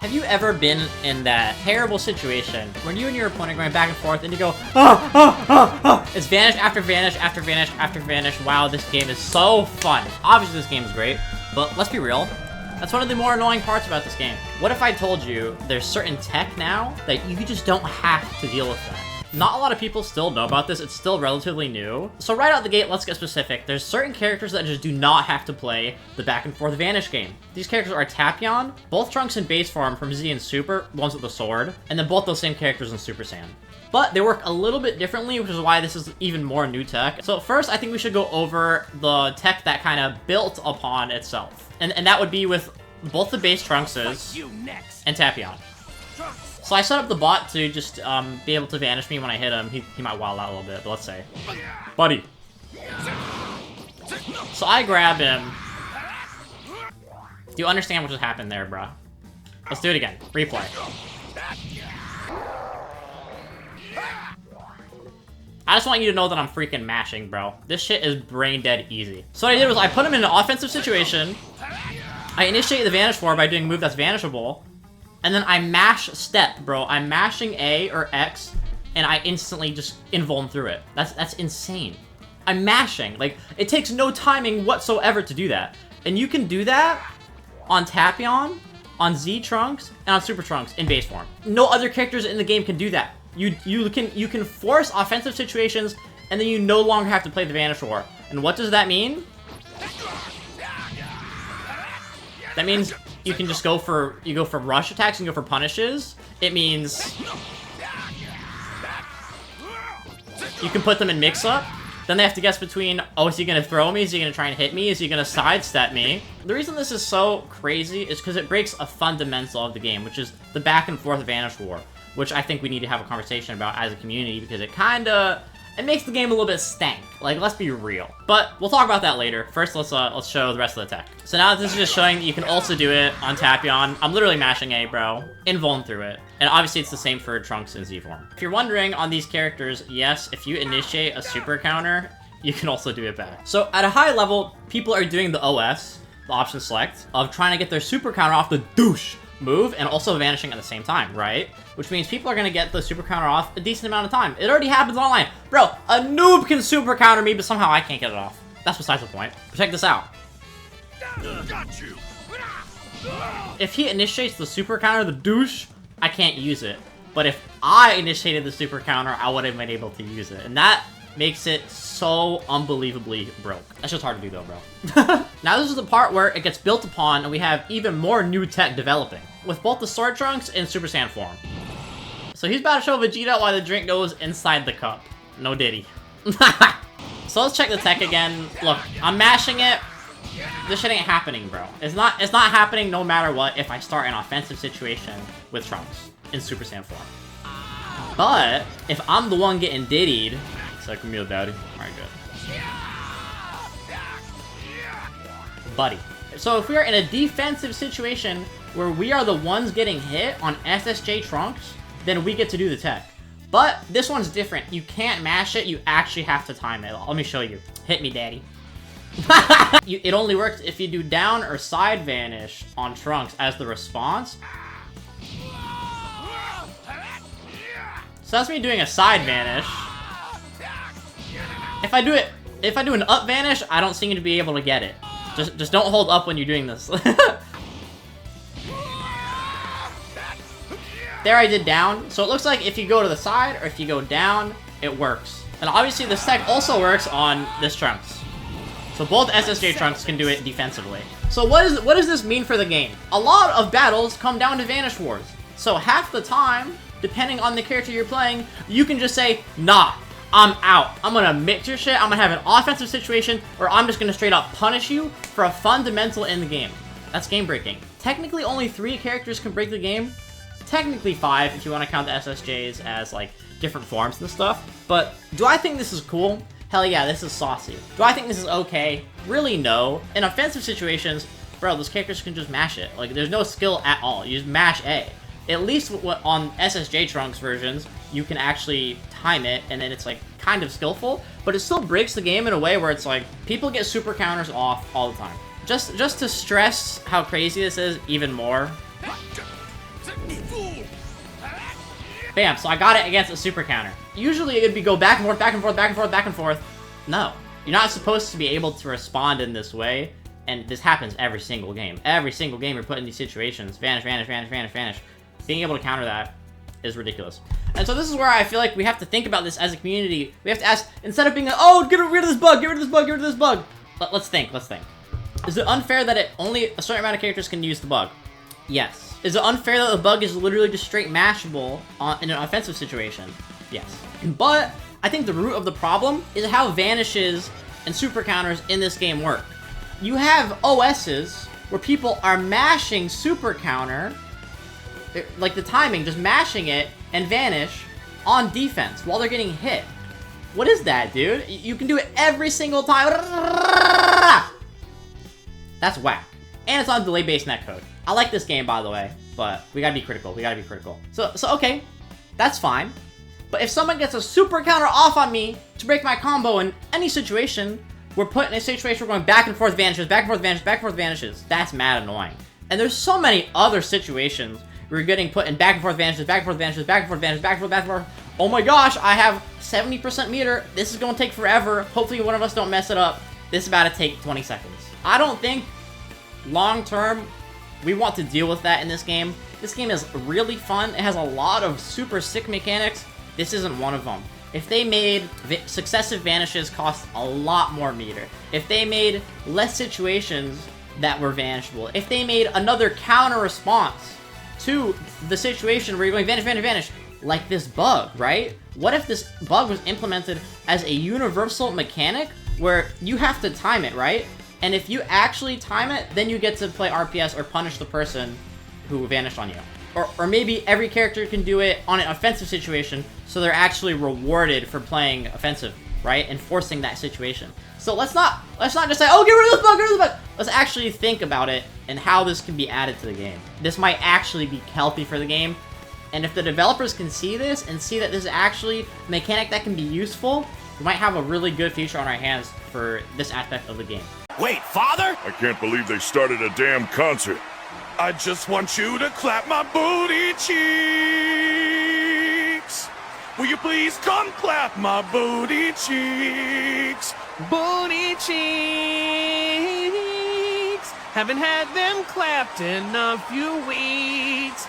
Have you ever been in that terrible situation when you and your opponent are going back and forth and you go, oh, oh, oh, oh. It's vanish after vanish after vanish after vanish. Wow, this game is so fun. Obviously, this game is great, but let's be real. That's one of the more annoying parts about this game. What if I told you there's certain tech now that you just don't have to deal with that? Not a lot of people still know about this. It's still relatively new. So right out the gate, let's get specific. There's certain characters that just do not have to play the back and forth Vanish game. These characters are Tapion, both Trunks in base form from Z and Super, ones with the sword, and then both those same characters in Super Saiyan. But they work a little bit differently, which is why this is even more new tech. So first, I think we should go over the tech that kind of built upon itself. And that would be with both the base Trunkses and Tapion. So I set up the bot to just be able to vanish me when I hit him. He might wild out a little bit, but let's say. Buddy. So I grab him. Do you understand what just happened there, bruh? Let's do it again. Replay. I just want you to know that I'm freaking mashing, bro. This shit is brain dead easy. So what I did was I put him in an offensive situation. I initiate the vanish for by doing a move that's vanishable. And then I mash step, bro. I'm mashing A or X, and I instantly just invuln through it. That's insane. I'm mashing. Like, it takes no timing whatsoever to do that. And you can do that on Tapion, on Z Trunks, and on Super Trunks in base form. No other characters in the game can do that. You can force offensive situations, and then you no longer have to play the Vanish War. And what does that mean? That means you can just go for rush attacks and go for punishes. It means you can put them in mix-up. Then they have to guess between, oh, is he gonna throw me? Is he gonna try and hit me? Is he gonna sidestep me? The reason this is so crazy is because it breaks a fundamental of the game, which is the back and forth Vanish War, which I think we need to have a conversation about as a community because it makes the game a little bit stank. Like, let's be real. But we'll talk about that later. First, let's show the rest of the tech. So now this is just showing that you can also do it on Tapion. I'm literally mashing A, bro. Invuln through it. And obviously, it's the same for Trunks and Z form. If you're wondering on these characters, yes, if you initiate a super counter, you can also do it back. So at a high level, people are doing the OS, the option select, of trying to get their super counter off the douche move and also vanishing at the same time, right? Which means people are gonna get the super counter off a decent amount of time. It already happens online. Bro, a noob can super counter me, but somehow I can't get it off. That's besides the point. But check this out. Got you. If he initiates the super counter, the douche, I can't use it. But if I initiated the super counter, I would have been able to use it. And that makes it so unbelievably broke. That's just hard to do though, bro. Now this is the part where it gets built upon and we have even more new tech developing, with both the Sword Trunks and Super Saiyan form. So he's about to show Vegeta why the drink goes inside the cup. No diddy. So let's check the tech again. Look, I'm mashing it. This shit ain't happening, bro. It's not happening no matter what if I start an offensive situation with Trunks in Super Saiyan form. But if I'm the one getting diddied, second meal, daddy. Alright, good. Buddy. So if we are in a defensive situation where we are the ones getting hit on SSJ Trunks, then we get to do the tech. But this one's different. You can't mash it, you actually have to time it. Let me show you. Hit me, daddy. It only works if you do down or side vanish on Trunks as the response. So that's me doing a side vanish. If I do an up vanish, I don't seem to be able to get it. Just don't hold up when you're doing this. There I did down. So it looks like if you go to the side or if you go down, it works. And obviously this tech also works on this Trunks. So both SSJ Trunks can do it defensively. So what does this mean for the game? A lot of battles come down to Vanish Wars. So half the time, depending on the character you're playing, you can just say, nah, I'm out. I'm gonna mix your shit. I'm gonna have an offensive situation, or I'm just gonna straight up punish you for a fundamental in the game. That's game breaking. Technically, only 3 characters can break the game. Technically 5 if you want to count the SSJs as like different forms and stuff. But do I think this is cool? Hell yeah, this is saucy. Do I think this is okay? Really, no. In offensive situations, bro, those characters can just mash it. Like, there's no skill at all. You just mash A. At least on SSJ Trunks versions, you can actually time it, and then it's like kind of skillful, but it still breaks the game in a way where it's like people get super counters off all the time. Just to stress how crazy this is even more, Bam, so I got it against a super counter. Usually it would be go back and forth, back and forth, back and forth, back and forth. No. You're not supposed to be able to respond in this way, and this happens every single game. Every single game you're put in these situations. Vanish, vanish, vanish, vanish, vanish. Being able to counter that is ridiculous. And so this is where I feel like we have to think about this as a community. We have to ask, instead of being like, oh, get rid of this bug, get rid of this bug, get rid of this bug. Let's think. Is it unfair that only a certain amount of characters can use the bug? Yes. Is it unfair that the bug is literally just straight mashable in an offensive situation? Yes. But I think the root of the problem is how vanishes and super counters in this game work. You have OSs where people are mashing super counter, like the timing, just mashing it and vanish on defense while they're getting hit. What is that, dude? You can do it every single time. That's whack. And it's on delay-based netcode. I like this game, by the way, but we gotta be critical. So okay, that's fine. But if someone gets a super counter off on me to break my combo in any situation, we're put in a situation where we're going back and forth vanishes, back and forth vanishes, back and forth vanishes. That's mad annoying. And there's so many other situations where you're getting put in back and forth vanishes, back and forth vanishes, back and forth vanishes, back and forth, back and forth. Oh my gosh, I have 70% meter. This is going to take forever. Hopefully one of us don't mess it up. This is about to take 20 seconds. I don't think long term we want to deal with that in this game. This game is really fun. It has a lot of super sick mechanics. This isn't one of them. If they made successive vanishes cost a lot more meter, if they made less situations that were vanishable, if they made another counter response to the situation where you're going vanish, vanish, vanish, like this bug, right? What if this bug was implemented as a universal mechanic where you have to time it, right? And if you actually time it, then you get to play RPS or punish the person who vanished on you. Or maybe every character can do it on an offensive situation, so they're actually rewarded for playing offensive, right? And forcing that situation. So let's not just say, oh, get rid of this bug, get rid of this bug. Let's actually think about it and how this can be added to the game. This might actually be healthy for the game. And if the developers can see this and see that this is actually a mechanic that can be useful, we might have a really good future on our hands for this aspect of the game. Wait, father? I can't believe they started a damn concert. I just want you to clap my booty cheeks. Will you please come clap my booty cheeks? Booty cheeks. Haven't had them clapped in a few weeks.